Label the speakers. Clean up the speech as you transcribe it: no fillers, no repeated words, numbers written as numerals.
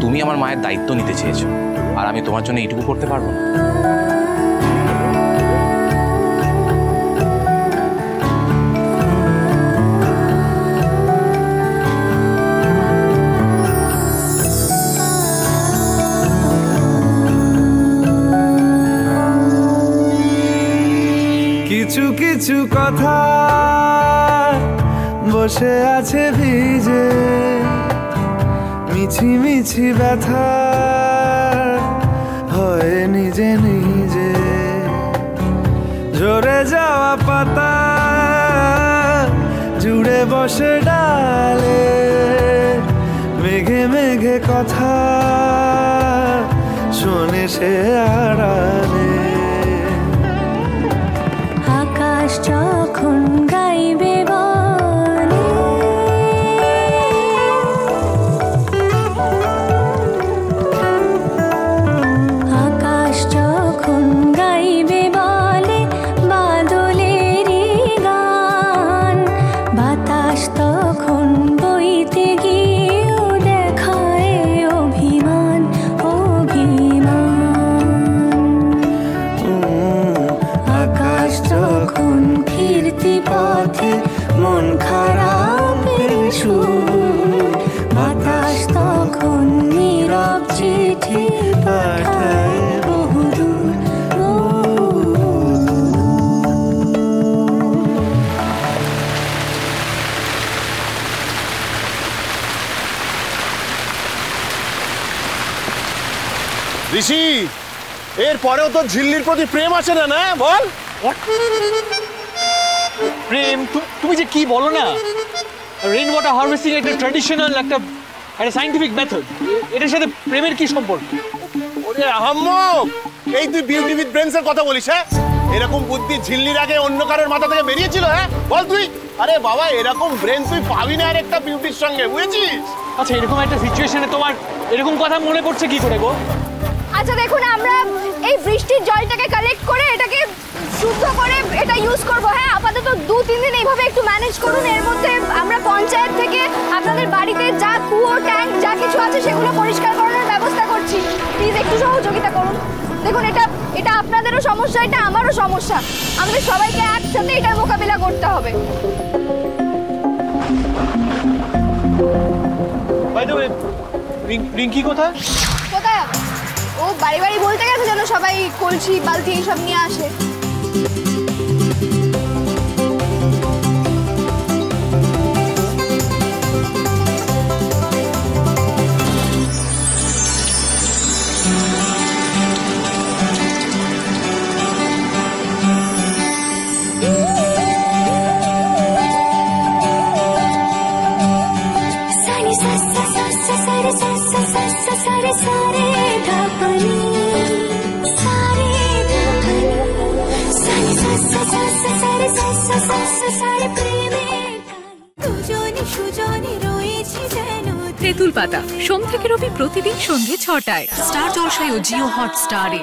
Speaker 1: তুমি আমার মায়ের দায়িত্ব নিতে চেয়েছো, আর আমি তোমার জন্য এইটুকু করতে পারবো না?
Speaker 2: কিছু কিছু কথা বসে আছে ভিজে, মিছি মিছি ব্যথা হয় নিজে নিজে। ঝরে যাওয়া পাতা জুড়ে বসে ডালে, মেঘে মেঘে কথা শোনে সে আড়ালে।
Speaker 3: আকাশ যখন গাইবে বলে, আকাশ যখন গাইবে বলে বাদলেরই গান, বাতাস তখন বইতে গিয়েও দেখায় অভিমান অভিমান। যখন ফিরতি পথে মন খারাপের সুর, বাতাস তখন নীরব চিঠি পাঠায় বহুদূর।
Speaker 4: ঋষি, এর পরেও তো ঝিল্লির প্রতি প্রেম আছে না? না বল।
Speaker 5: প্রেম? তুমি যে কি বলো না, রেইন ওয়াটার হারভেস্টিং একটা ট্র্যাডিশনাল একটা সায়েন্টিফিক মেথড, এটার সাথে প্রেমের কি সম্পর্ক?
Speaker 4: ওরে আহাম্মক, এই তুই বিউটি উইথ ব্রেনস এর কথা বলিস? হ্যাঁ, এরকম বুদ্ধি ঝিল্লির আগে অন্য কারোর মাথা থেকে বেরিয়েছিল? হ্যাঁ বল তুই। আরে বাবা, এরকম ব্রেন তুই পাবি না আর একটা বিউটির সঙ্গে, বুঝেছিস?
Speaker 5: আচ্ছা, এরকম একটা সিচুয়েশনে তোমার এরকম কথা মনে পড়ছে কি করে গো?
Speaker 6: আচ্ছা দেখুন, আমরা এই বৃষ্টির জলটাকে কালেক্ট করে এটাকে শুদ্ধ করে এটা ইউজ করব। হ্যাঁ, আপাতত 2-3 দিন এইভাবে একটু ম্যানেজ করুন। এর মধ্যে আমরা পঞ্চায়েত থেকে আপনাদের বাড়িতে যা কুয়ো ট্যাঙ্ক যা কিছু আছে সেগুলো পরিষ্কার করানোর ব্যবস্থা করছি। প্লিজ একটু সহযোগিতা করুন। দেখুন, এটা আপনাদেরও সমস্যা, এটা আমারও সমস্যা। আমাদের সবাইকে একসাথে এটার মোকাবিলা করতে হবে।
Speaker 5: বাই দ্য ওয়ে, রিঙ্কি কোথায়?
Speaker 6: কোথায়? ও বাড়ি বাড়ি বলতে গেছে যেন সবাই কলসি বালতি এইসব নিয়ে আসে।
Speaker 7: তেঁতুল পাতা সোম থেকে রবি প্রতিদিন সন্ধ্যে ৬টায় স্টার জলসায় ও জিও হটস্টারে।